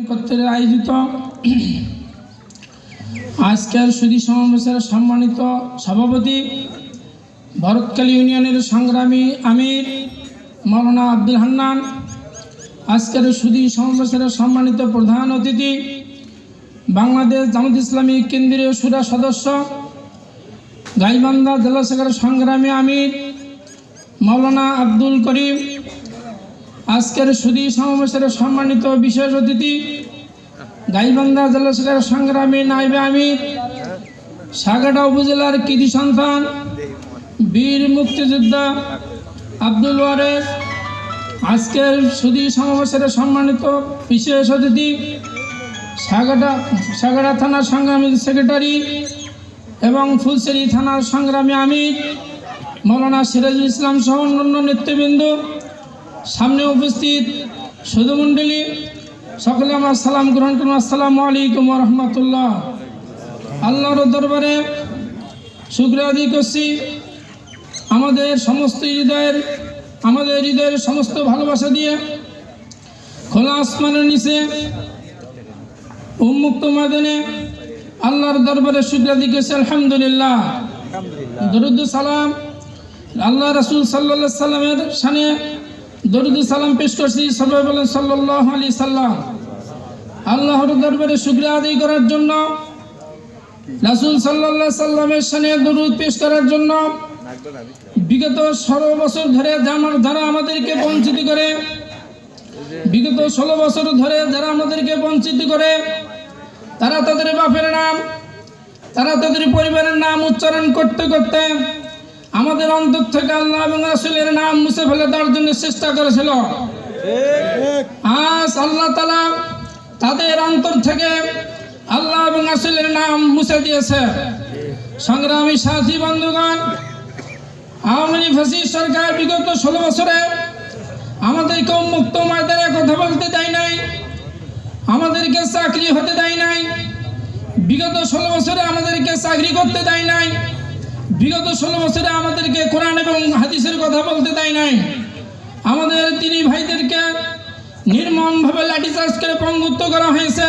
কর্তৃক আয়োজিত আজকের সুধী সমাবেশের সম্মানিত সভাপতি ভরতকালী ইউনিয়নের সংগ্রামী আমির মৌলানা আব্দুল হান্নান, আজকের সুধী সমাবেশের সম্মানিত প্রধান অতিথি বাংলাদেশ জামাত ইসলামী কেন্দ্রীয় শুরা সদস্য গাইবান্ধা জেলা শাখার সংগ্রামী আমির মৌলানা আব্দুল করিম, আজকের সুধী সমাবেশের সম্মানিত বিশেষ অতিথি গাইবান্ধা জেলা শাখার সংগ্রামী নায়েবে আমির, সাগাটা উপজেলার কৃতি সন্তান বীর মুক্তিযোদ্ধা আব্দুল ওয়ারেস, আজকের সুধী সমাবেশের সম্মানিত বিশেষ অতিথি সাগাটা থানার সংগ্রামী সেক্রেটারি এবং ফুলসেরি থানার সংগ্রামী আমির মৌলানা সিরাজুল ইসলাম সহ অন্যান্য নেতৃবৃন্দ, সামনে উপস্থিত সুধীমণ্ডলী, সকলে আমার সালাম গ্রহণ করুন। আসসালামু আলাইকুম ওয়া রাহমাতুল্লাহ। আল্লাহর দরবারে শুকরিয়া আদায় করছি। আমাদের হৃদয়ের সমস্ত ভালোবাসা দিয়ে খোলা আসমানের নিচে উন্মুক্ত ময়দানে আল্লাহর দরবারে শুকরিয়া আদায় করছি। আলহামদুলিল্লাহ। দরুদ সালাম আল্লাহ রাসূল সাল্লাল্লাহু আলাইহি সাল্লামের শানে দরুদ সালাম পেশ করছি। সবাই বলেন সাল্লাল্লাহু আলাইহি সাল্লাম। আল্লাহর দরবারে শুকরিয়া আদায় করার জন্য, রাসূল সাল্লাল্লাহু আলাইহি সাল্লামের শানে দরুদ পেশ করার জন্য বিগত 16 বছর ধরে যারা আমাদেরকে বঞ্চিত করে, বিগত 16 বছর ধরে যারা আমাদেরকে বঞ্চিত করে, তারা তাদের বাপের নাম, তারা তাদের পরিবারের নাম উচ্চারণ করতে করতে আমাদের অন্তর থেকে আল্লাহ এবং রাসূলের নাম মুছে ফেলে দেওয়ার জন্য চেষ্টা করেছিল। আজ আল্লাহ তাআলা তাদের অন্তর থেকে আল্লাহ এবং রাসূলের নাম মুছে দিয়েছে। সংগ্রামী সাথী বন্ধুগণ, আওয়ামী লীগ ফ্যাসিস্ট সরকার বিগত 16 বছরে আমাদেরকে মুক্ত ময়দানে কথা বলতে দেয় নাই, আমাদেরকে চাকরি হতে দেয় নাই, বিগত 16 বছরে আমাদেরকে চাকরি করতে দেয় নাই, বিগত 16 বছরে আমাদেরকে কোরআন এবং হাদিসের কথা বলতে দেয় নাই। আমাদের দিনী ভাইদেরকে নির্মমভাবে লাঠিচার্জ করে পঙ্গুত্ব করা হয়েছে।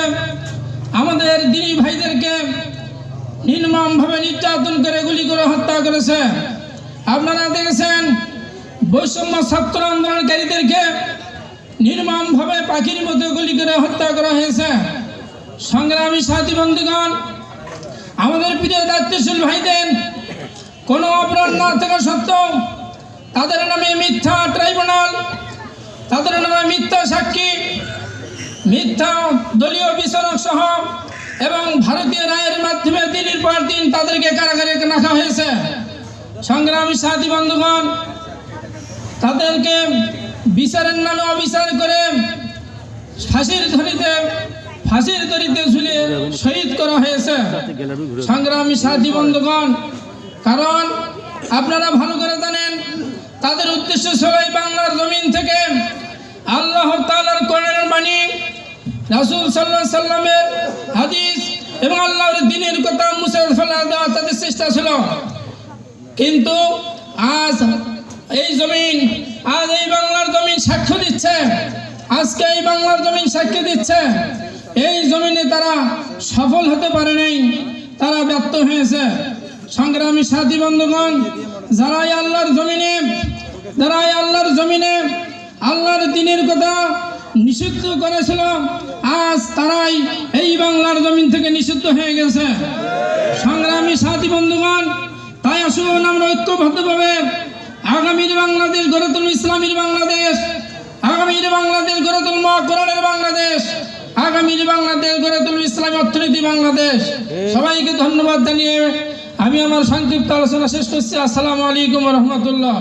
আমাদের দিনী ভাইদেরকে নির্মমভাবে নির্যাতন করে গুলি করে হত্যা করেছে। আপনারা দেখেছেন বৈষম্য ছাত্র আন্দোলনকারীদেরকে নির্মমভাবে পাখির মতো গুলি করে হত্যা করা হয়েছে। সংগ্রামী সাথী বন্ধুগণ, আমাদের প্রিয় দায়িত্বশীল ভাইদের কোনো অপরাধ না থাকা সত্ত্বেও তাদের নামে মিথ্যা ট্রাইব্যুনাল, তাদের নামে মিথ্যা সাক্ষী, মিথ্যা দলীয় বিচারক সহ এবং ভারতীয় রায়ের মাধ্যমে দিনের পর দিন তাদেরকে কারাগারে রাখা হয়েছে। সংগ্রামী সাথী বন্ধুগণ, তাদেরকে বিচারের নামে অবিচার করে ফাঁসির দড়িতে ঝুলিয়ে শহীদ করা হয়েছে। সংগ্রামী সাথী বন্ধুগণ, কারণ আপনারা ভালো করে জানেন তাদের উদ্দেশ্য সবাই বাংলার জমিন থেকে আল্লাহ তাআলার কোরআনের বাণী, রাসূল সাল্লাল্লাহু আলাইহি সাল্লামের হাদিস এবং আল্লাহর দ্বীনের কথা মুছে ফেলা দেওয়া তাদের চেষ্টা ছিল। কিন্তু আজ এই বাংলার জমিন সাক্ষ্য দিচ্ছে, আজকে এই বাংলার জমিন সাক্ষ্য দিচ্ছে এই জমিনে তারা সফল হতে পারে নাই, তারা ব্যর্থ হয়েছে। সংগ্রামী সাথী বন্ধুগণ, যারাই আল্লাহর জমিনে আল্লাহর দ্বীনের কথা নিষিদ্ধ করেছিল, আজ তারাই এই বাংলার জমিন থেকে নিষিদ্ধ হয়ে গেছে। সংগ্রামী সাথী বন্ধুগণ, তাই আসুন আমরা ঐক্যবদ্ধভাবে আগামীর বাংলাদেশ গড়ে তুলব, ইসলামীর বাংলাদেশ, আগামীর বাংলাদেশ গড়ে তুলব কোরআনের বাংলাদেশ, আগামীর বাংলাদেশ গড়ে তুলব ইসলামী অর্থনীতি বাংলাদেশ। সবাইকে ধন্যবাদ জানিয়ে আমি আমার সংক্ষিপ্ত আলোচনা শেষ করছি। আসসালামু আলাইকুম ওয়া রাহমাতুল্লাহ।